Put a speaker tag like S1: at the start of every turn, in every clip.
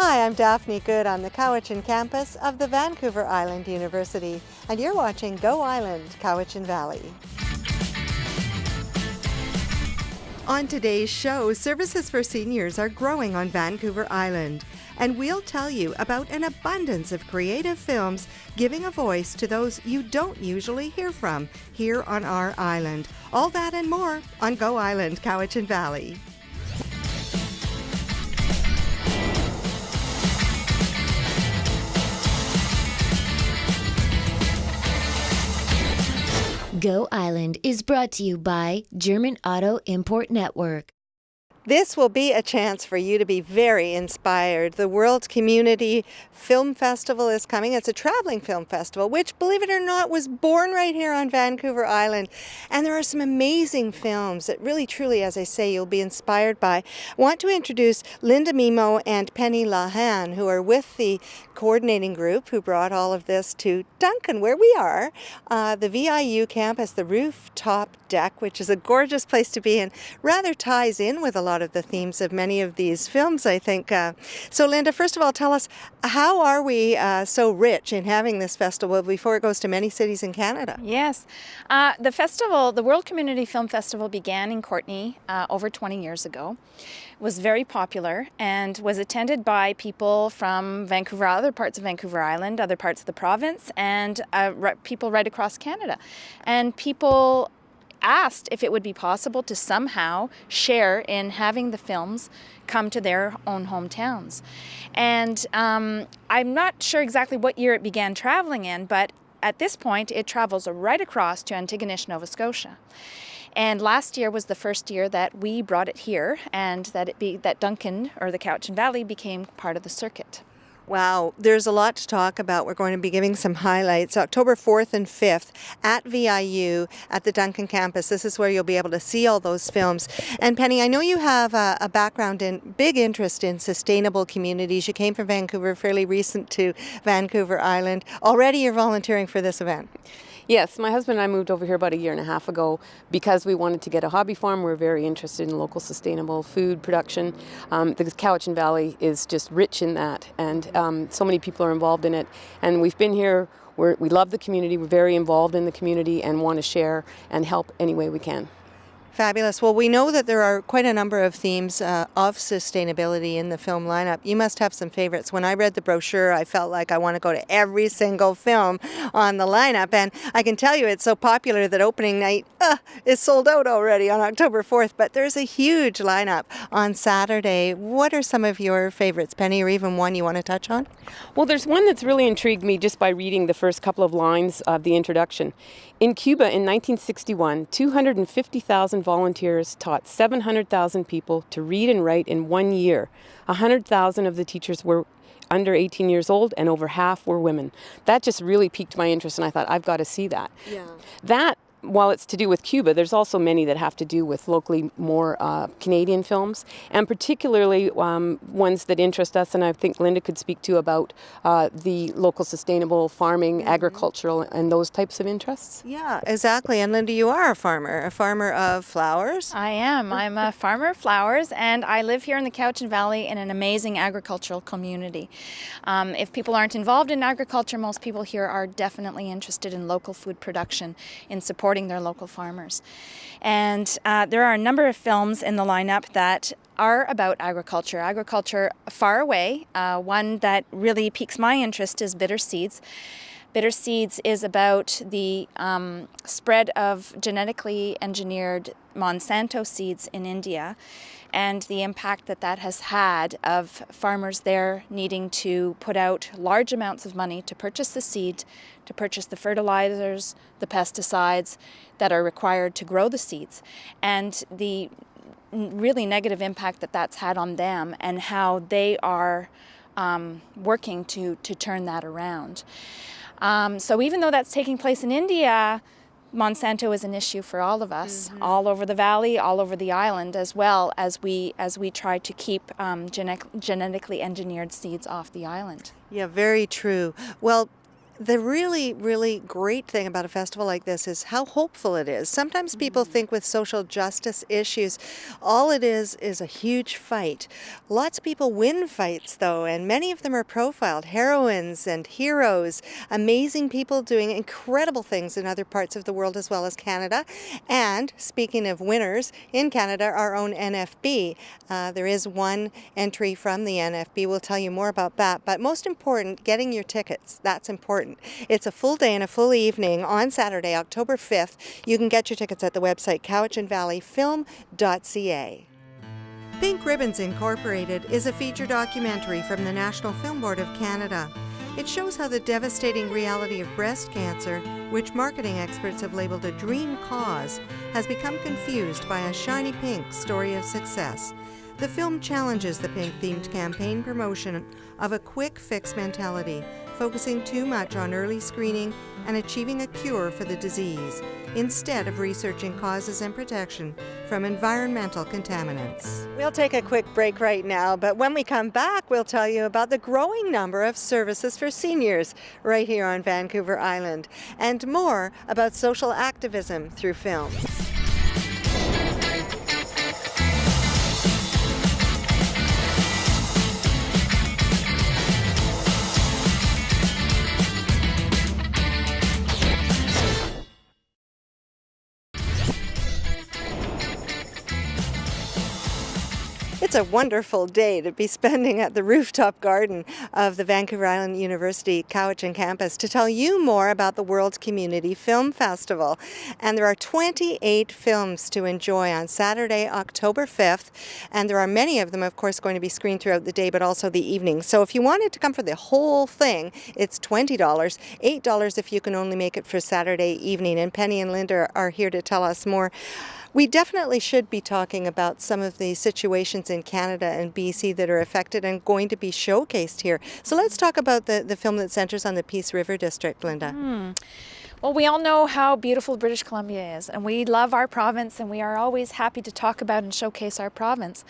S1: Hi, I'm Daphne Goode on the Cowichan campus of the Vancouver Island University, and you're watching Go Island, Cowichan Valley. On today's show, services for seniors are growing on Vancouver Island, and we'll tell you about an abundance of creative films giving a voice to those you don't usually hear from here on our island. All that and more on Go Island, Cowichan Valley.
S2: Go Island is brought to you by German Auto Import Network.
S1: This will be a chance for you to be very inspired. The World Community Film Festival is coming. It's a traveling film festival, which, believe it or not, was born right here on Vancouver Island. And there are some amazing films that really, truly, as I say, you'll be inspired by. I want to introduce Linda Mimo and Penny Lahan, who are with the coordinating group who brought all of this to Duncan, where we are, the VIU campus, the rooftop deck, which is a gorgeous place to be and rather ties in with a lot of the themes of many of these films, I think. So Linda, first of all, tell us, how are we so rich in having this festival before it goes to many cities in Canada?
S3: Yes. The festival, the World Community Film Festival, began in Courtenay over 20 years ago. It was very popular and was attended by people from Vancouver, other parts of Vancouver Island, other parts of the province, and people right across Canada. And people asked if it would be possible to somehow share in having the films come to their own hometowns. And I'm not sure exactly what year it began traveling in, but at this point it travels right across to Antigonish, Nova Scotia. And last year was the first year that we brought it here, and that Duncan, or the Cowichan Valley, became part of the circuit.
S1: Wow, there's a lot to talk about. We're going to be giving some highlights. October 4th and 5th at VIU at the Duncan campus. This is where you'll be able to see all those films. And Penny, I know you have a background in big interest in sustainable communities. You came from Vancouver, fairly recent to Vancouver Island. Already you're volunteering for this event.
S4: Yes, my husband and I moved over here about a year and a half ago because we wanted to get a hobby farm. We're very interested in local sustainable food production. The Cowichan Valley is just rich in that, and so many people are involved in it. And we've been here, we love the community, we're very involved in the community and want to share and help any way we can.
S1: Fabulous. Well, we know that there are quite a number of themes of sustainability in the film lineup. You must have some favorites. When I read the brochure, I felt like I want to go to every single film on the lineup. And I can tell you it's so popular that opening night is sold out already on October 4th. But there's a huge lineup on Saturday. What are some of your favorites, Penny, or even one you want to touch on?
S4: Well, there's one that's really intrigued me just by reading the first couple of lines of the introduction. In Cuba in 1961, 250,000 volunteers taught 700,000 people to read and write in 1 year. 100,000 of the teachers were under 18 years old, and over half were women. That just really piqued my interest, and I thought, I've got to see that.
S1: Yeah.
S4: That, while it's to do with Cuba, there's also many that have to do with locally more Canadian films, and particularly ones that interest us, and I think Linda could speak to about the local sustainable farming, agricultural, and those types of interests.
S1: Yeah, exactly. And Linda, you are a farmer of flowers.
S3: I am. I'm a farmer of flowers, and I live here in the Cowichan Valley in an amazing agricultural community. If people aren't involved in agriculture, most people here are definitely interested in local food production, in supporting their local farmers. And there are a number of films in the lineup that are about agriculture far away. One that really piques my interest is Bitter Seeds. Bitter Seeds is about the spread of genetically engineered Monsanto seeds in India, and the impact that has had of farmers there needing to put out large amounts of money to purchase the seed, to purchase the fertilizers, the pesticides that are required to grow the seeds, and the really negative impact that's had on them, and how they are working to turn that around. So even though that's taking place in India, Monsanto is an issue for all of us, all over the valley, all over the island, as well as we try to keep genetically engineered seeds off the island.
S1: Yeah, very true. Well, The really, really great thing about a festival like this is how hopeful it is. Sometimes people think with social justice issues, all it is a huge fight. Lots of people win fights, though, and many of them are profiled. Heroines and heroes, amazing people doing incredible things in other parts of the world as well as Canada. And speaking of winners, in Canada, our own NFB. There is one entry from the NFB. We'll tell you more about that. But most important, getting your tickets. That's important. It's a full day and a full evening on Saturday, October 5th. You can get your tickets at the website cowichanvalleyfilm.ca. Pink Ribbons Incorporated is a feature documentary from the National Film Board of Canada. It shows how the devastating reality of breast cancer, which marketing experts have labeled a dream cause, has become confused by a shiny pink story of success. The film challenges the pink-themed campaign promotion of a quick fix mentality, focusing too much on early screening and achieving a cure for the disease, instead of researching causes and protection from environmental contaminants. We'll take a quick break right now, but when we come back, we'll tell you about the growing number of services for seniors right here on Vancouver Island, and more about social activism through film. It's a wonderful day to be spending at the rooftop garden of the Vancouver Island University Cowichan campus to tell you more about the World Community Film Festival. And there are 28 films to enjoy on Saturday, October 5th. And there are many of them, of course, going to be screened throughout the day, but also the evening. So if you wanted to come for the whole thing, it's $20, $8 if you can only make it for Saturday evening. And Penny and Linda are here to tell us more. We definitely should be talking about some of the situations in Canada and BC that are affected and going to be showcased here. So let's talk about the film that centers on the Peace River District, Linda.
S3: Well, we all know how beautiful British Columbia is, and we love our province, and we are always happy to talk about and showcase our province.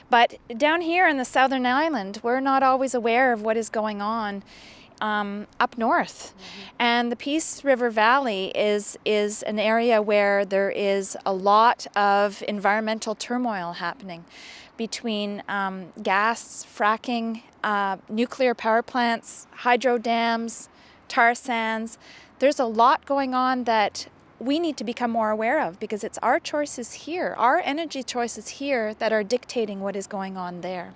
S3: But down here in the Southern Island, we're not always aware of what is going on up north. And the Peace River Valley is an area where there is a lot of environmental turmoil happening between gas, fracking, nuclear power plants, hydro dams, tar sands. There's a lot going on that we need to become more aware of, because it's our choices here, our energy choices here, that are dictating what is going on there.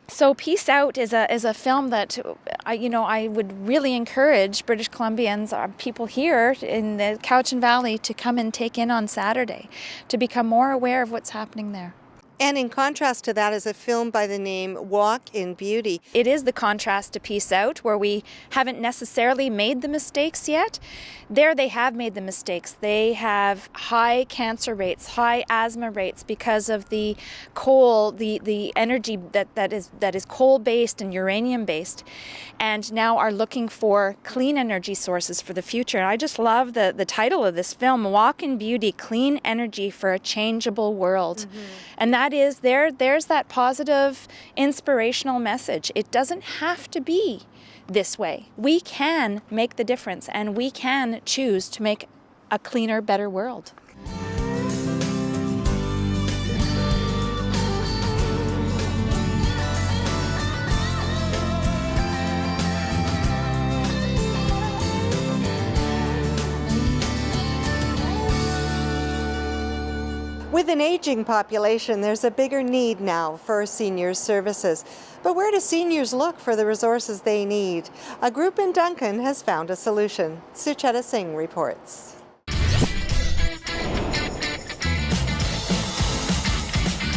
S3: So Peace Out is a film that I would really encourage British Columbians, people here in the Cowichan Valley, to come and take in on Saturday, to become more aware of what's happening there.
S1: And in contrast to that is a film by the name Walk in Beauty.
S3: It is the contrast to Peace Out, where we haven't necessarily made the mistakes yet. There they have made the mistakes. They have high cancer rates, high asthma rates because of the coal, the energy that is coal-based and uranium-based, and now are looking for clean energy sources for the future. And I just love the title of this film, Walk in Beauty, Clean Energy for a Changeable World. And that is, there's that positive, inspirational message. It doesn't have to be this way. We can make the difference, and we can choose to make a cleaner, better world.
S1: With an aging population, there's a bigger need now for seniors' services. But where do seniors look for the resources they need? A group in Duncan has found a solution. Sucheta Singh reports.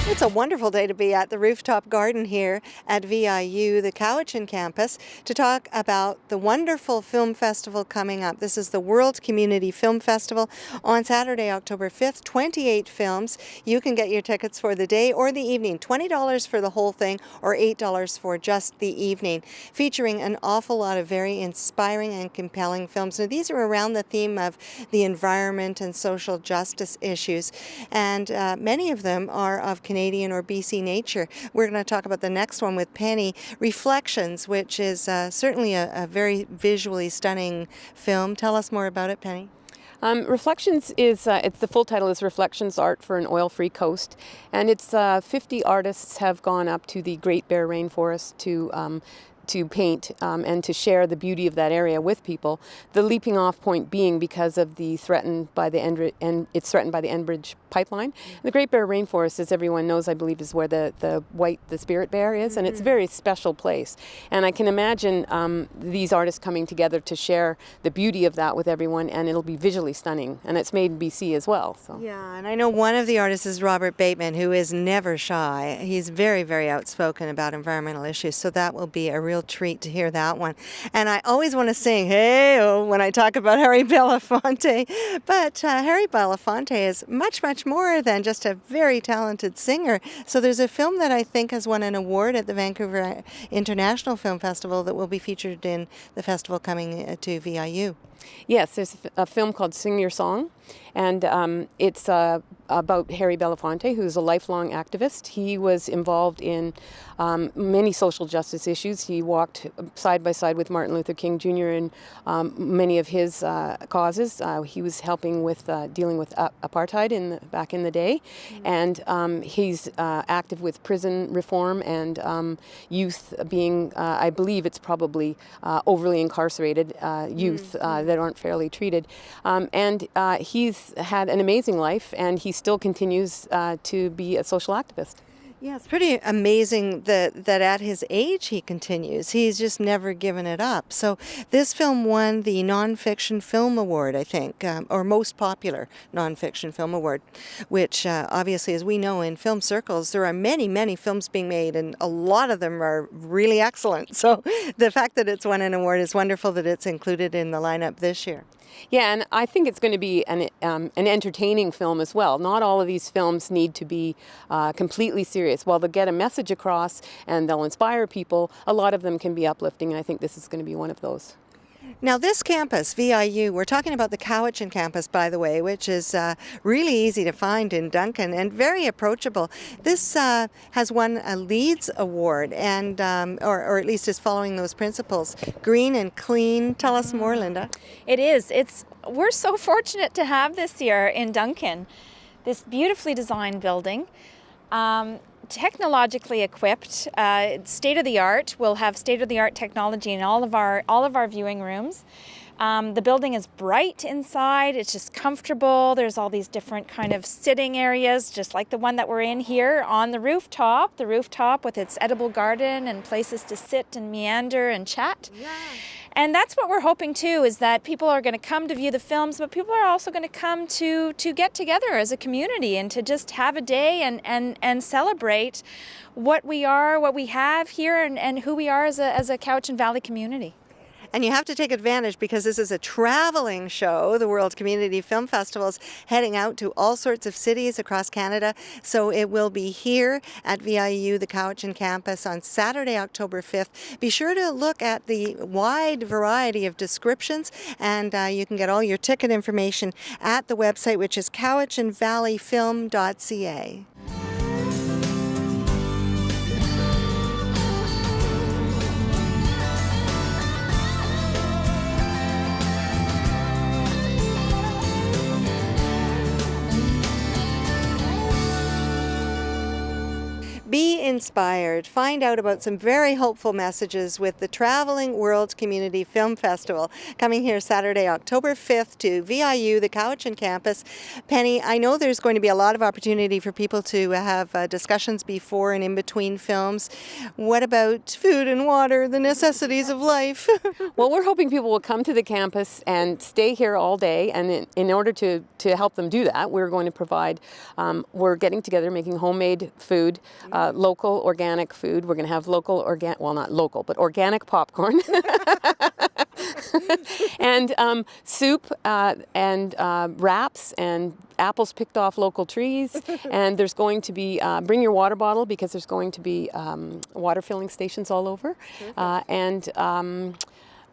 S1: It's a wonderful day to be at the rooftop garden here at VIU, the Cowichan campus, to talk about the wonderful film festival coming up. This is the World Community Film Festival on Saturday, October 5th. 28 films. You can get your tickets for the day or the evening. $20 for the whole thing, or $8 for just the evening, featuring an awful lot of very inspiring and compelling films. Now, these are around the theme of the environment and social justice issues, and many of them are of Canadian Canadian or BC nature. We're going to talk about the next one with Penny, Reflections, which is certainly a very visually stunning film. Tell us more about it, Penny.
S4: Reflections is, the full title is Reflections, Art for an Oil-Free Coast, and it's 50 artists have gone up to the Great Bear Rainforest to paint and to share the beauty of that area with people. The leaping off point being because of the it's threatened by the Enbridge pipeline. The Great Bear Rainforest, as everyone knows, I believe, is where the spirit bear is, and it's a very special place. And I can imagine these artists coming together to share the beauty of that with everyone, and it'll be visually stunning. And it's made in BC as well. So.
S1: Yeah, and I know one of the artists is Robert Bateman, who is never shy. He's very, very outspoken about environmental issues, so that will be a real treat to hear that one. And I always want to sing "Hey-oh" when I talk about Harry Belafonte, but Harry Belafonte is much, much more than just a very talented singer. So there's a film that I think has won an award at the Vancouver International Film Festival that will be featured in the festival coming to VIU.
S4: Yes, there's a film called Sing Your Song, and it's about Harry Belafonte, who's a lifelong activist. He was involved in many social justice issues. He walked side by side with Martin Luther King Jr. in many of his causes. He was helping with dealing with apartheid back in the day, and he's active with prison reform and youth being, I believe it's probably overly incarcerated youth that aren't fairly treated. And he's had an amazing life, and he still continues to be a social activist.
S1: Yeah, it's pretty amazing that at his age he continues. He's just never given it up. So this film won the Nonfiction Film Award, I think, or Most Popular Nonfiction Film Award, which obviously, as we know in film circles, there are many, many films being made, and a lot of them are really excellent. So the fact that it's won an award is wonderful, that it's included in the lineup this year.
S4: Yeah, and I think it's going to be an entertaining film as well. Not all of these films need to be completely serious. While they'll get a message across and they'll inspire people, a lot of them can be uplifting, and I think this is going to be one of those.
S1: Now this campus, VIU, we're talking about the Cowichan campus, by the way, which is really easy to find in Duncan and very approachable. This has won a LEEDS award, and or at least is following those principles. Green and clean. Tell us more, Linda.
S3: It is. We're so fortunate to have this here in Duncan, this beautifully designed building. Technologically equipped, state-of-the-art. We'll have state-of-the-art technology in all of our viewing rooms. The building is bright inside. It's just comfortable. There's all these different kind of sitting areas, just like the one that we're in here on the rooftop. The rooftop with its edible garden and places to sit and meander and chat. Yeah. And that's what we're hoping too, is that people are going to come to view the films, but people are also going to come to get together as a community and to just have a day and celebrate what we are, what we have here, and who we are as a Cowichan Valley community.
S1: And you have to take advantage because this is a traveling show. The World Community Film Festival is heading out to all sorts of cities across Canada. So it will be here at VIU, the Cowichan campus, on Saturday, October 5th. Be sure to look at the wide variety of descriptions, and you can get all your ticket information at the website, which is cowichanvalleyfilm.ca. Be inspired. Find out about some very hopeful messages with the Traveling World Community Film Festival coming here Saturday, October 5th to VIU, the Cowichan campus. Penny, I know there's going to be a lot of opportunity for people to have discussions before and in between films. What about food and water, the necessities of life?
S4: Well, we're hoping people will come to the campus and stay here all day, and in order to help them do that, we're going to provide, we're getting together making homemade food, local organic food. We're going to have local not local, but organic popcorn. And soup and wraps and apples picked off local trees. And there's going to be, bring your water bottle because there's going to be water filling stations all over.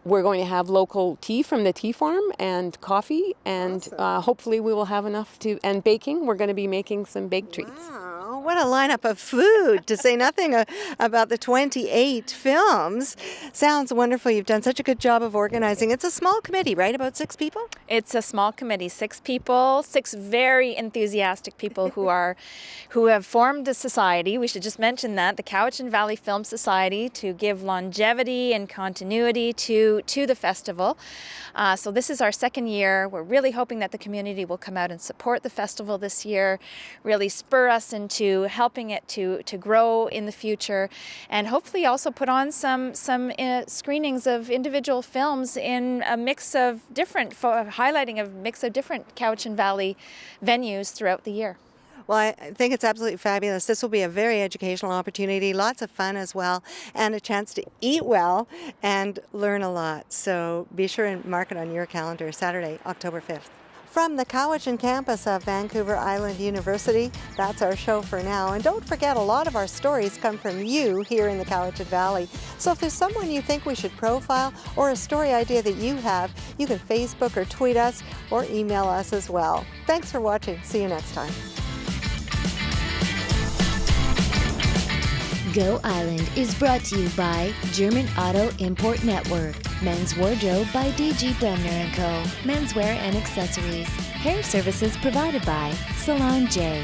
S4: We're going to have local tea from the tea farm and coffee, and hopefully we will have enough and baking. We're going to be making some baked treats.
S1: Wow. what a lineup of food, to say nothing about the 28 films. Sounds wonderful. You've done such a good job of organizing. It's a small committee, right? About 6 people?
S3: It's a small committee, 6 people, 6 very enthusiastic people who have formed a society. We should just mention that, the Cowichan Valley Film Society, to give longevity and continuity to the festival. So this is our second year. We're really hoping that the community will come out and support the festival this year, really spur us into helping it to grow in the future, and hopefully also put on some screenings of individual films in a mix of different, highlighting a mix of different Cowichan Valley venues throughout the year.
S1: Well, I think it's absolutely fabulous. This will be a very educational opportunity, lots of fun as well, and a chance to eat well and learn a lot. So be sure and mark it on your calendar, Saturday, October 5th. From the Cowichan campus of Vancouver Island University, that's our show for now. And don't forget, a lot of our stories come from you here in the Cowichan Valley. So if there's someone you think we should profile or a story idea that you have, you can Facebook or tweet us or email us as well. Thanks for watching. See you next time.
S2: Go Island is brought to you by German Auto Import Network. Men's Wardrobe by DG Bremner & Co. Menswear and accessories. Hair services provided by Salon J.